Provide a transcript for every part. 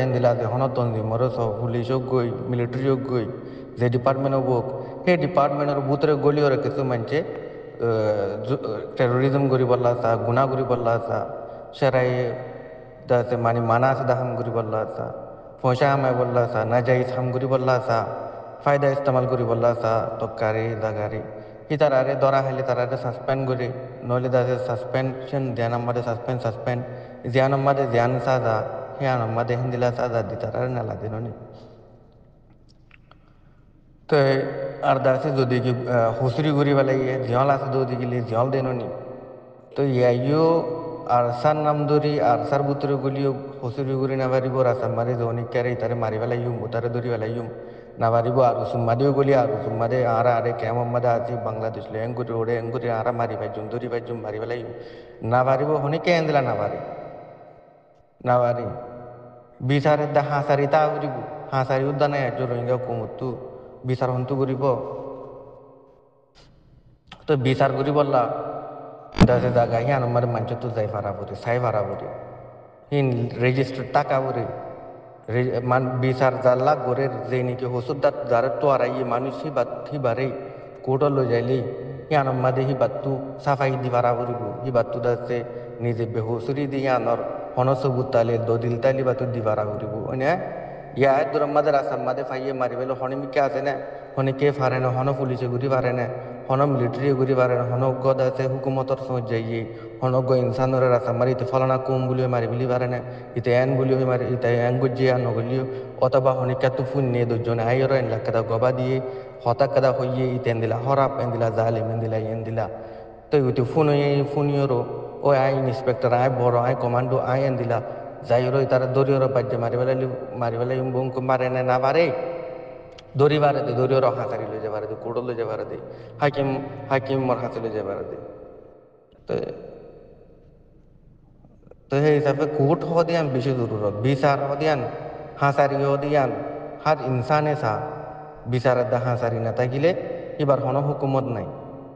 hen dila de hono tonzi moro so police গই military গই যে ডিপার্টমেন্ট হোক সেই ডিপার্টমেন্টের ভিতরে গলিওরে কিছু মানছে টেরোরিজম করি বললা আসা গুণা করি বললা আসা সেরাই দাসে মানে মানা আছে দাহাম করি বললা আসা পয়সা আমায় বললা আসা না যাই হাম করি বললা আসা ফায়দা ইস্তেমাল করি বললা আসা তকারি দাগারি হি তারারে ধরা হলে তারারে সাসপেন্ড করি নইলে দাসে সাসপেনশন ধ্যান আমাদের সাসপেন্ড জ্ঞান আমাদের জ্ঞান সাজা হিয়ান আমাদের হিন্দিলা সাজা দি তারারে নালা দিন তো আর দাসে যদি কি হুসরি ঘুরি বেলা ইয়ে জিয়ল আছে যদি গেলে জিয়ল দেননি তো ইয়াইও আর সার নাম ধরি আর সার বুতরে গলিও হুসরি ঘুরি না পারিব রাসার মারি অনেক ক্যারে তারে মারি বেলাইম তারে ধরি বেলাইম না পারিব আর সুম্মাদিও গলি আর সুম্মাদে আরা আরে কেমন মাদে আছি বাংলাদেশ লে এঙ্গুরি ওড়ে এঙ্গুরি আরা মারি পাইজুম ধরি পাইজুম মারি বেলাইম না পারিব হনিকে এন্দিলা না পারি না পারি বিচারের দা হাঁসারি তা উড়িব হাঁসারি উদ্যানে একজন রোহিঙ্গা কুমুতু বিচার হন্তু করিব তো বিচার করি বললা দাসে জায়গা হিয়ান আমার মানুষ তো যাই ভাড়া পড়ি সাই ভাড়া পড়ি হিন রেজিস্টার টাকা পড়ি মান বিচার জাল্লা করে যে নাকি হসুদার যারা তো আর ইয়ে মানুষ হিবারে কোর্ট লই যাইলি হিয়ান মাদে হিবাতু সাফাই দি ভাড়া পড়িব হিবাতু দাসে নিজে বেহসুরি দি হিয়ানর হনসবুত তালে দদিল তালি বাতু দি ভাড়া পড়িব অনে ইয়া দূর মাদের আসাম মাদে ফাইয়ে মারি বেলো হনিমিকে আছে না হনিকে ফারে না হন পুলিশে ঘুরি পারে না হন মিলিটারি ঘুরি পারে না হন গদ আছে হুকুমতর সময় যাইয়ে হন গ ইনসানরে রাস্তা মারি ইতে ফলানা কুম বলে মারি বলি পারে না ইতে এন বলি হয়ে মারি ইতে এন গজিয়া নগলিও অথবা হনিকা তু ফুন্নে দুজনে আইর এন লাকাদা গবা দিয়ে হতাকাদা হইয়ে ইতে এন্দিলা হরাপ এন্দিলা জালিম এন্দিলা এন্দিলা তো ইতে ফুনিয়রো ও আই ইন্সপেক্টর আই বড় আই কমান্ডো আই এন্দিলা যাইরো তারা দরিয়র বাজ্যে মারি বেলাই বুঙ্ক মারে না পারে দড়ি বারে দে দড়িওর হাতারি লই যাবার দে কোড়ো লই যাবার দে হাকিম হাকিম মোর হাতে লই যাবার দে তো তো সেই হিসাবে কোর্ট হদিয়ান বেশি জরুরত বিচার হদিয়ান হাসারি হদিয়ান হার ইনসানে সা বিচারের দা হাসারি না থাকিলে এবার হন হুকুমত নাই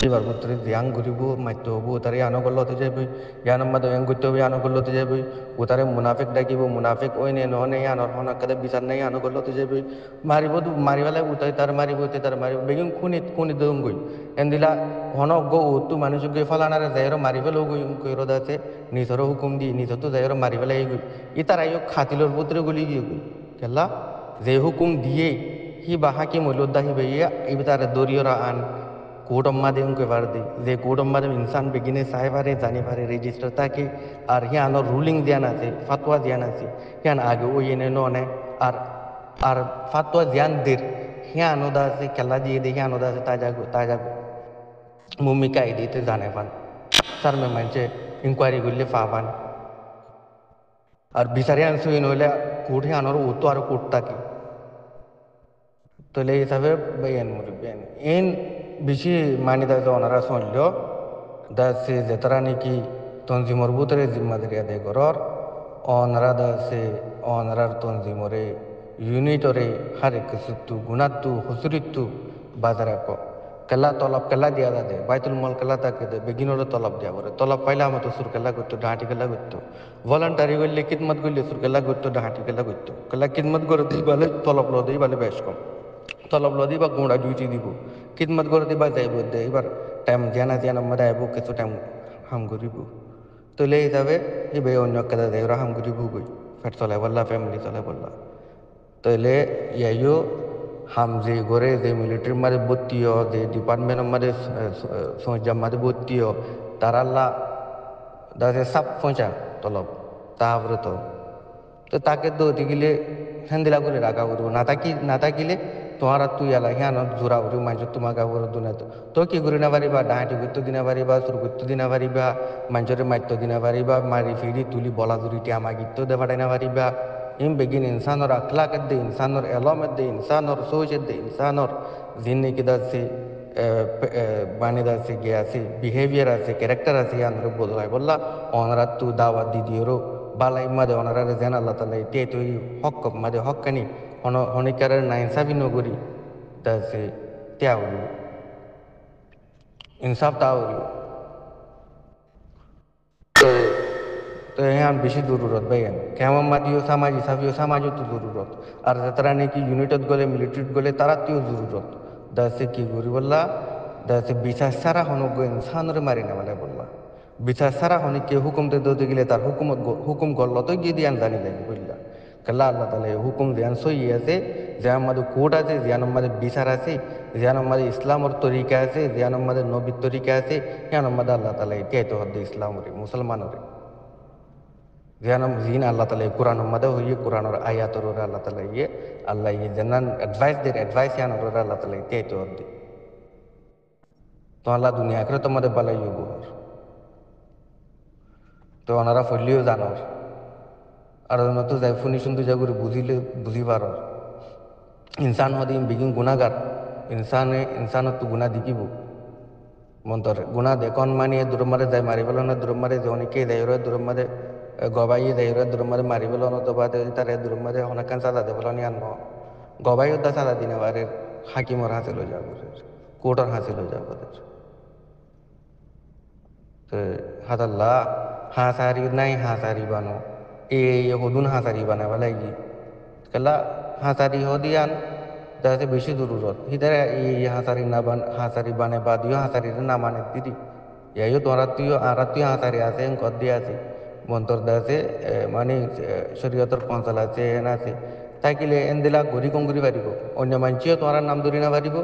এবার ভিতরে জ্ঞান ঘুরিব মারতে হবো তারে আনো গল্লতে যাবি জ্ঞান মাদে জ্ঞান করতে হবে আনো গল্লতে যাবি ও তারে মুনাফিক ডাকিব মুনাফিক ওই নে নহনে আনর হন কাদে বিচার নাই আনো গল্লতে যাবি মারিব মারিবেলা উতাই তার মারিব উতে তার মারিব বেগুন খুনি দম গই এন্দিলা হন গো তু মানুষ গই ফালানারে যাইরো মারিবেলো গই কইরো দাতে নিজের হুকুম দি নিজে তো যাইরো মারিবেলা এই গই ই তার আইও খাতিলর ভিতরে গলি গিয়ে গই কেলা যে হুকুম দিয়ে হি বা হাকিম হইলুদ্দা হি ভাইয়া এই তারে দরিয়রা আন কোড মাদে উনকে বার দি যে কোড মাদে ইনসান বেগিনে চাই পারে জানি পারে রেজিস্টার থাকে আর হিয়ানো রুলিং জ্ঞান আছে ফাতোয়া জ্ঞান আছে হিয়ান আগে ওই এনে ননে আর আর ফাতোয়া জ্ঞান দের হিয়ানো দা আছে খেলা দিয়ে দেখি আনো দা আছে তাজা তাজা ভূমিকা দিতে জানে পান স্যার মে মানছে ইনকোয়ারি করলে পাবান আর বিচারে আনছো নইলে কোর্ট হিয়ানোর ও তো আর কোর্ট থাকে তোলে হিসাবে বেয়ান মুরব্বিয়ান ইন বেশি মানি দাস ওনারা শুনল দাসে যেতারা নাকি তঞ্জিমর ভিতরে জিম্মাদারি আদায় করর অনারা দাসে অনারার তঞ্জিমরে ইউনিটরে হারে কিছুত্তু গুণাত্তু হুসুরিত্তু বাজারে কেলা তলব কেলা দিয়া দে বাইতুল মল কেলা তাকে দে বেগিনরে তলব দিয়া বলে তলব পাইলে আমার তো সুর কেলা করতো ডাঁটি কেলা করতো ভলান্টারি করলে কিদমত করলে সুর কেলা করতো ডাঁটি কেলা করতো কেলা কিদমত করে দিই বলে তলব লো দিই বলে বেশ কম তলব লো দিবা গুঁড়া ডিউটি দিব কিদমত করে দিবা যাইব দে এবার টাইম জানা জানা মধ্যে আইব কিছু টাইম হাম করিব তোলে হিসাবে এবে অন্য কেদা দেয় ওরা হাম করিব গই ফের চলাই বললা ফ্যামিলি চলাই বললা তাহলে ইয়াইও হাম যে করে যে মিলিটারির মাঝে ভর্তি হ যে ডিপার্টমেন্টের মাঝে সজ্জার মাঝে ভর্তি হ তারাল্লা দাসে সাপ পৌঁছা তলব তাহাপরে তো তাকে তো গেলে হ্যান্দিলা করে রাখা করবো না থাকিলে তোমার আর তুই এলা হ্যাঁ জোড়া উঠি মানুষ তোমাকে দুনা তো কি করে না পারিবা ডাঁটি করতে দিনা পারিবা সুর করতে দিনা পারিবা মানুষের মারতে দিনা পারিবা মারি ফিরি তুলি বলা জুড়িটি আমাকে গীত দেওয়া না পারিবা ইম বেগিন ইনসানর আখলাকের দে ইনসানর এলমের দে ইনসানর সোচের দে ইনসানর জিন্দিগি দাসে বানি দাসে গিয়ে আছে বিহেভিয়ার আছে ক্যারেক্টার আছে আনরে বদলাই বললা অনারা তু দাওয়াত দিদিওরও balai made honorare zen Allah Taala te to hok made hokkani honikare na insafi noguri da se tiawri insaf taawri তো হ্যাঁ বেশি জরুরত ভাই কেমন মাদিও সমাজ হিসাবেও সমাজও তো জরুরত আর যারা নাকি ইউনিটত গলে মিলিটারিত গলে তারা তিও জরুরত দাসে কি করি বললা দাসে বিচার সারা হনক ইনসানরে মারি না বলে বললা বিচার সারা হনি কে হুকুম দিতে গেলে তার হুকুম করলো তো গিয়ে দিয়ান জানি যাই বললা কাল্লা আল্লাহ তালা হুকুম দিয়ান সই আছে যে আমাদের কোর্ট আছে যে আমাদের বিচার আছে যে আমাদের ইসলামর তরিকা আছে যে আমাদের নবীর তরিকা আছে হ্যাঁ আমাদের আল্লাহ তালা এটাই তো হদ্দে ইসলামরে মুসলমানরে যেন জিন আল্লাহ তালা কোরআন মধ্যে হইয়ে কোরআনের আয়াতর ওরা আল্লাহ তালা ইয়ে আল্লাহ ইয়ে যেন অ্যাডভাইস ইয়ান ওরা আল্লাহ তালা ইতে তো হদ্দি তো আল্লাহ দুনিয়া আখরে তোমাদের বালাই বহর তো ওনারা ফলিও জানর আর তো যাই ফুনি শুনতে যা করে বুঝিলে বুঝিবার ইনসান হদি বিগিন গুণাগার ইনসানত তো গুণা দিকিব মন্তর গুণা দেখন মানিয়ে দূরমারে যায় মারি পেল না দূরমারে যে অনেকে যাই ওরা দূরমারে গবাই যাই ওরা দূরমারে মারি পেল না তো বাদে তারে দূরমারে অনেকখান সাদা দেবল নি আনব গবাই দা সাদা দিনে বারে হাকিমর হাসিল হয়ে যাবো কোর্টর হাসিল হয়ে যাবো তো হাতাল্লা হাসারি নাই হাসারি বানো এ হদুন হাসারি বানাবা লাগি কেলা হাসারি হদিয়ান যাতে বেশি জরুরত হিদারে এই হাসারি বানে বা দিও হাসারি না মানে দিদি ইয়াইও তোরা তুইও হাসারি আছে কদ দিয়ে আছে মন্তর দাসে মানে শরীয়তর পঞ্চাল আছে এন আছে থাকিলে এন দিলা গড়ি কঙ্গুরি পারিব অন্য মানছিও তোমার নাম ধরি না পারিব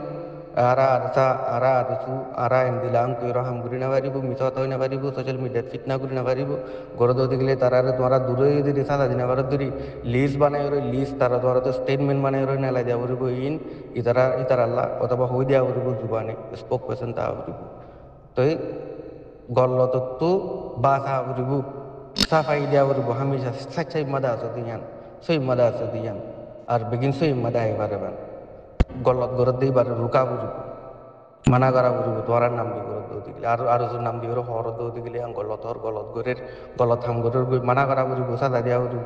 আরা আরসা আরা আরসু আরা এন দিলা আং তুই রহাম ঘুরি না পারিব মিথ কথা না পারিব সোশ্যাল মিডিয়াত ফিটনা করি না পারিব গড় দৌড় গেলে তারা তোমরা দূরে যদি সাদা দিনা পারত ধরি লিস্ট বানাই লিস্ট তারা তোরা তো স্টেটমেন্ট বানাই নেলা দেওয়া পারিব ইতার আল্লাহ অথবা হই দেওয়া পারিব জুবানে স্পোক পার্সন তা পারিব তো এই গল্লত বাসা পারিব সাফাই দেওয়া পারিব হামেশা সাচ্চাই মাদা আছো দিয়ান সই মাদা আছো দিয়ান আর বেগিন সই মাদা এবারে বান গলত গরত দিয়ে বারে রুকা পারিব মানা করা পারিব তোর নাম দি গরত দৌদি গেলে আর নাম দি হর দৌদি গেলে গলত গরের গলত হাম গরের মানা করা পারিব সাদা দেওয়া পারিব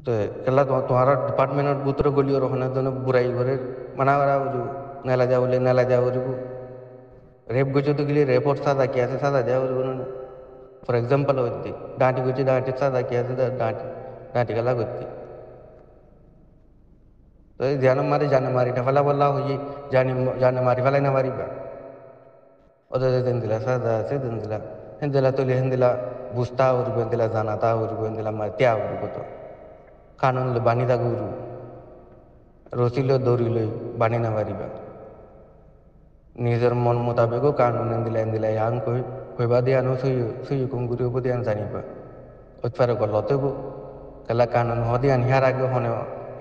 তো কেলা তোমার ডিপার্টমেন্টের বুতরে গলিও রহনের জন্য বুড়াই ঘরের মানা করা পারিব নেলা যাওয়া বলে নেলা যাওয়া পারিব রেপ গেছে তো গেলে রেপর সাদা কি আছে সাদা দেওয়া পারিব না ফর এক্সাম্পল হইতে ডাঁটি গেছে ডাঁটির সাদা কি আছে ডাঁটি খেলা করতে তো এই জানে মারিটা ফেলা বললা হই জানে মারি ফেলাই না মারিবা ওদের দেন দিলা সাদা আছে দেন দিলা হেন্দিলা তলি হেন্দিলা বুঝতা উড়ব হেন্দিলা জানাতা উড়ব হেন্দিলা মাতিয়া উড়ব তো কানুন বানি থাকু উড়ু রসিল দৌড়িলই বানি না মারিবা নিজের মন মোতাবেকও কানুন হেন্দিলা আং কইবা দিয়ে আনো সই কুমগুরি উপর দিয়ে জানিবা ওইপারে গলতে কেলা কানুন হদিয়ান হিয়ার আগে হনে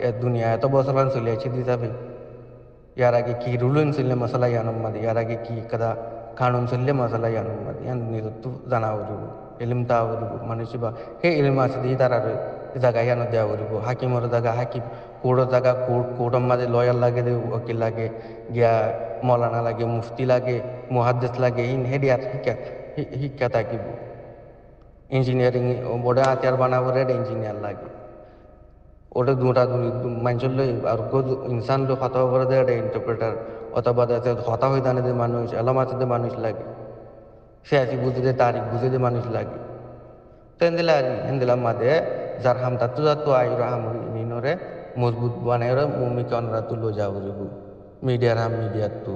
এ দুনিয়া এত বছর চলে আছে দি যাবে ইয়ার আগে কি রুলুন চললে মশলা ইয়ানুম মাদি ইয়ার আগে কি কাদা কানুন চললে মশলা ইয়ানুম মাদি ইয়ান নিজের তো জানা উঠিব এলিম তা উঠিব মানুষ বা সেই এলিম আছে দিয়ে তারা জায়গা ইয়ানো দেওয়া উঠিব হাকিমর জায়গা হাকিম কোর্টের জায়গা কোর্টের মাঝে লয়ার লাগে দে উকিল লাগে গিয়া মৌলানা লাগে মুফতি লাগে মুহাদ্দিস লাগে ইন হেডিয়ার শিক্ষা থাকিব ইঞ্জিনিয়ারিং ওটা হাতিয়ার বানাবো রেড ইঞ্জিনিয়ার লাগে ওটা দুটা মানুষের লই আর ইনসান লোক হতা করে দেয় একটা ইন্টারপ্রেটার অথবা হতা হয়ে দানে যে মানুষ এলাম আছে যে মানুষ লাগে সে আসি বুঝে যে তারিখ বুঝে যে মানুষ লাগে তো এন্দিলা আর এন্দিলা মাদে যার হাম তাতু যাতো আইর হাম নিনরে মজবুত বানাই মুমিকে অনরা তুলো যাও মিডিয়ার হাম মিডিয়ার তু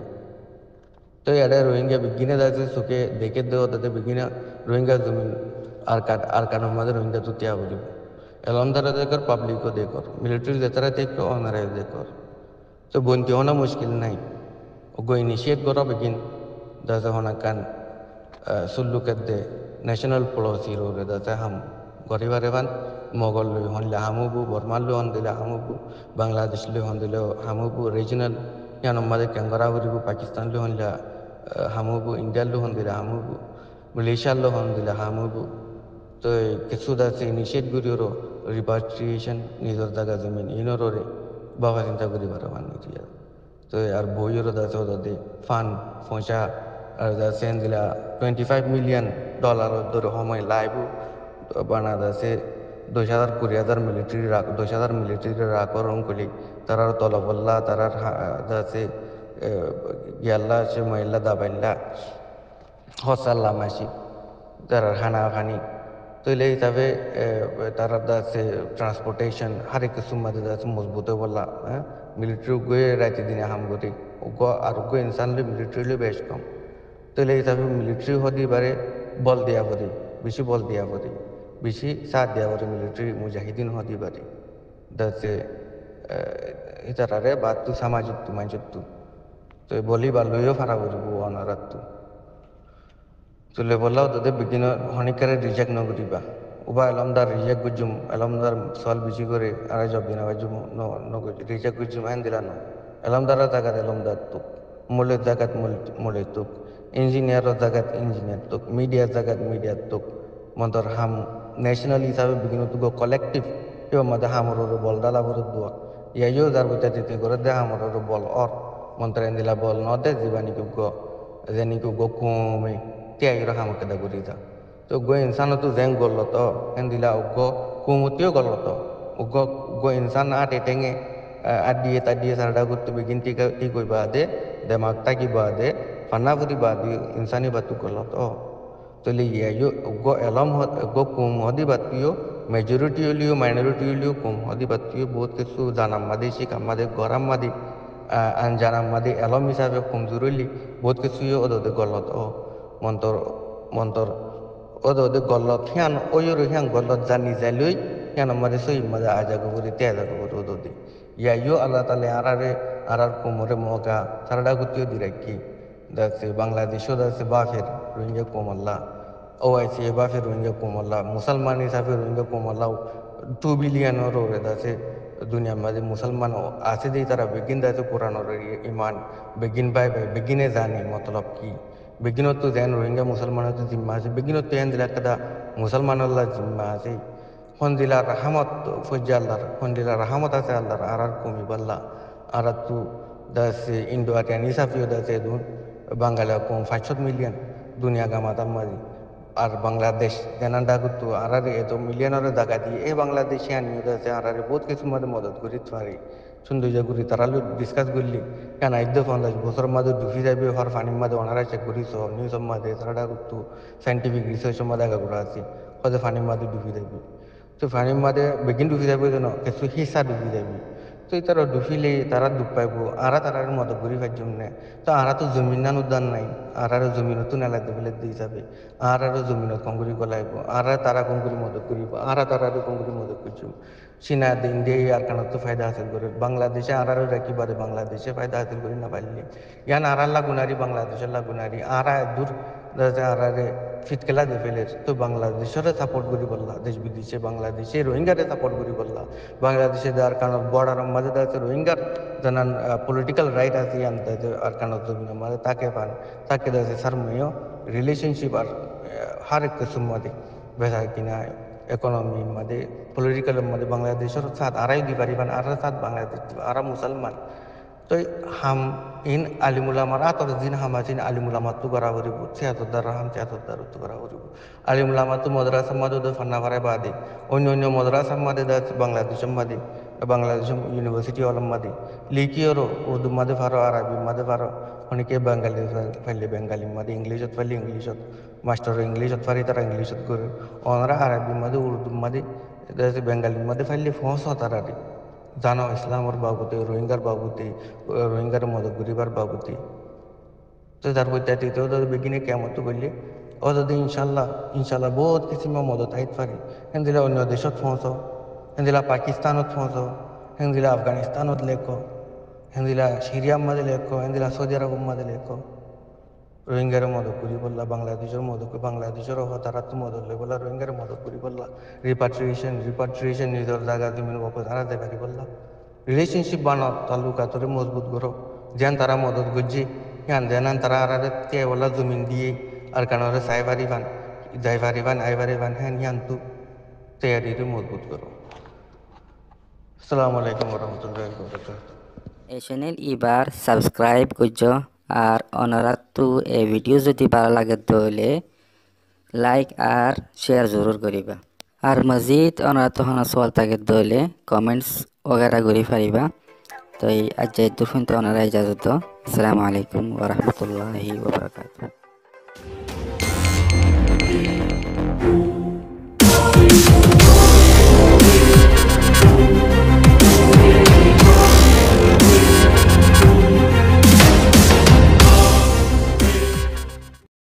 তো এটা রোহিঙ্গা বিজ্ঞানে যাচ্ছে চোখে দেখে দেওয়া তাতে বিজ্ঞানে রোহিঙ্গা জমিন আর কারণ মাঝে রোহিঙ্গা তো ত্যাগ বলিব এলন তারা দেখর পাবলিকও দেখর মিলিটারি যেতারা দেখো অনারা দেখর তো বন্তি হনা মুশকিল নাই ওগো ইনিশিয়েট করা বেগিন দাসা হনা কান সুল্লুকের দে ন্যাশনাল পলিসি রোরে দাসা হাম গরিবারে বান মোগল লই হনলে হামুবু বর্মাল লই হন দিলে হামুবু বাংলাদেশ লই হন দিলে হামুবু রিজনাল ইয়ান মাঝে ক্যাঙ্গারা বলিব পাকিস্তান লই হনলে হামুবু ইন্ডিয়ার লই হন দিলে হামুবু মালয়েশিয়ার লই হন দিলে হামুবু তো কিছু দাসে ইনিশিয়েট করিও রিপাট্রিয়েশন নিজের জায়গা জমিন ইনরে বাবা চিন্তা করি পারে মানে তো আর বইয়েরও দাসে ওদের ফান্ড পয়সা আর দাসে দিলা $25 মিলিয়ন ধরে সময় লাইব বাংলাদেশে 20,000-20,000 মিলিটারি 10,000 মিলিটারি রাখর করলি তারার তলবল্লা তারার দাসে গিয়াল্লা সে মহিলা দাবাইল্লা হসাল্লা মাসি যারা খানা খানি তৈলে হিসাবে তারা আছে ট্রান্সপোর্টেশন হারে কিছু মাঝে আছে মজবুত বললা হ্যাঁ মিলিটারি গয়ে রাতে দিনে হাম করি আরোগ্য ইনসান মিলিটারি বেশ কম তৈলে হিসাবে মিলিটারি হদি বারে বল দিয়া পারি বেশি বল দিয়া পারি বেশি সাথ দিয়া পারি মিলিটারি মুজাহিদিন হদি পারি দাসে ইতারারে বাতু সামাজিক মাইজত্তু তো বলি বা লইও ফারা করিব অনারাত্তু তুলে বললাও তোদের বিঘ্ন হনিকারে রিজেক্ট নগরিবা উবা এলমদার রিজেক্ট গুজুম এলমদার সল বেশি করে আর জব দিনা বাজুম রিজেক্ট গুজুম হ্যান দিলানো এলমদার জায়গাত এলমদার তুক মূলের জায়গাত মূলের তুক ইঞ্জিনিয়ারের জায়গাত ইঞ্জিনিয়ার তুক মিডিয়ার জায়গাত মিডিয়ার তুক মন্তর হাম ন্যাশনাল হিসাবে বিঘ্ন তুক কলেকটিভ কেউ মাঝে হামর বল ডালা বড় দোয়া ইয়াইও যার বইটা দিতে করে দে হামর বল অর মন্ত্র দিলা বল ন দে জীবানিকুগ যেনিকুগ কুমে tiai raham kada gurida to go insan tu zeng gollo to endila ugo kumutio gollo to ugo insan ate tenge addiye tadiye sarda guttu begin ti koi bade demak ta ki bade fanna puri bade insani batu gollo to le ye yo ugo elam ugo kum hodi batiyo majority liyo minority liyo kum hodi batiyo bahut kichu janam made shik amade goram made an janam made elam hisabe kum juruli bahut kichu yo odode gollo to মন্তর মন্তর ওদে গল্লত হিয়ান ওয়ুর হিয়ান গল্লত জানি যাইলই হিয়ান আমাদের সই মাঝে আজাগো করি তেজাগো করি ওদে ইয়াইও আল্লাহ তালে আরার কোমরে মগা সারাডা গুতিও দিরাকি দাসে বাংলাদেশও দাসে বাফের রোহিঙ্গা কোমল্লা ওআইসি বাফের রোহিঙ্গা কোমল্লা মুসলমান হিসাবে রোহিঙ্গা কোমল্লা 2 বিলিয়ন ওরে দাসে দুনিয়া মাঝে মুসলমান আছে দিয়ে তারা বেগিন দাসে কোরআনের ইমান বেগিন বাই বাই বেগিনে জানি মতলব কি beginot tu den rohingya musalman tu zimma ase beginot tu en dila kada musalman allah zimma ase hon dila rahmat fujjallar hon dila rahmat ase allah arar kumi balla arat tu das indo atian isafio das edun bangala kom 500 million dunia gamata mari আর বাংলাদেশ জানান ডাকুতু আরারে এত মিলিয়নের জায়গা দিয়ে এই বাংলাদেশে আনিয়ে আছে আরারে বহুত কিছু মধ্যে মদত করি পারি সুন্দর করি তারা ডিসকাস করলি কেন 50 বছর মাঝে ডুবি যাবে হর পানির মাঝে ওনারা চেক করিস নিউজের মাঝে তারা ডাকুতু সাইন্টিফিক রিসার্চের মাঝে আগা করা আছে হয়তো পানির মাঝে ডুবি যাবে তো পানির মাঝে বেগিন ডুবি যাবে যেন কিছু হিসা ডুবি যাবে তো তারা ডুবিলে তারা ডুব পাইব আরা তারার মদত করি পাইজম না তো আরা তো জমিনান উদ্যান নাই আর জমিনতো নেলাইতে ফেলে দিয়ে যাবে আর জমিনত কংগুরি গলাইব আর তারা কংগুরি মদত করিব আর তারা কংগুরি মদত করছুম চীনা ইন্ডিয়া আর কানত ফায়দা হাসিল করে বাংলাদেশে আর রাখি বাদে বাংলাদেশে ফায়দা হাসিল করি না পারলি ইয়ান আর লাগুনারি বাংলাদেশের লাগুনারি আর দূর আরারে ফিটকেলা দিয়ে ফেলে তো বাংলাদেশের সাপোর্ট করি বললা দেশ বিদেশে বাংলাদেশে রোহিঙ্গারে সাপোর্ট করি বললা বাংলাদেশে যার কারণ বর্ডার মাঝে আছে রোহিঙ্গার জানান পলিটিক্যাল রাইট আছে ইয়ান আর কারণ জমিন মাঝে তাকে পান তাকে দাসে সারময় রিলেশনশিপ আর হর এক কিসম মাঝে বেসা কিনা ইকোনমি মাঝে পলিটিক্যাল মাঝে বাংলাদেশের সাথ আরাই দি পারিবান আর সাথ বাংলাদেশ আর মুসলমান তো হাম ইন আলিমুলামার আতর দিন হামাজিন আলিমুলামা তু করা করিব ৭৬ হাম ৭৬ তু করা করিব আলিমুলামা তু মাদ্রাসা মাদে ফান্না ফারে বাদে অন্য মাদ্রাসা মাদে বাংলাদেশের মাদে বাংলাদেশ ইউনিভার্সিটি অলম মাদে লিখিওর উর্দু মাদে ফারো আরবি মাদে ফারো অনেকে বেঙ্গালি ফাইলে বেঙ্গালি মাদে ইংলিশত ফাইলে ইংলিশত মাস্টার ইংলিশত ফারি তারা ইংলিশত করে ওনারা আরবি মাদে উর্দু মাদে বেঙ্গালি মাদে ফাইলে ফস তারা জানো ইসলামের বাবুতে রোহিঙ্গার বাবুতে রোহিঙ্গার মদত গরিবার বাবুতে তো তার বইতে বেগিনে কেমন তো করলে ও যদি ইনশাল্লাহ বহুত কিছু মদত আইতে পারি হেন অন্য দেশত ফস হেন পাকিস্তানত ফস হেন আফগানিস্তানত লেখ হেন সিরিয়ার মাঝে লেখ হেন সৌদি আরবের মাঝে লেখ রোহিঙ্গার মদত করি বললা বাংলাদেশের মদত বাংলাদেশের তারা তো মদত লই বললা রোহিঙ্গার মদত করি বললা রিপাট্রিয়েশন নিজের জায়গা জমিন বাপস হারা দেখারি বললা রিলেশনশিপ বানাও তালুকা তোরে মজবুত করো যেন তারা মদত করছি হ্যাঁ যেন তারা আর কে বললা জমিন দিয়ে আর কারণে যাই পারিবান হ্যাঁ হ্যান তু তৈয়ারিরে মজবুত করো আসসালামু আলাইকুম রহমতুল্লাহ এই চ্যানেল এবার সাবস্ক্রাইব করছো আর ওনারা তো এই ভিডিও যদি ভালো লাগে তাহলে লাইক আর শেয়ার জরুর করিবা আর মজিদ ওনারা তো সওয়াল থাকে তাহলে কমেন্টস वगैरह করি পারিবা তো এই আজ দুফুন তো ওনারা ইজাজত আসসালামু আলাইকুম ওয়া রাহমাতুল্লাহি ওয়া বারাকাতুহু।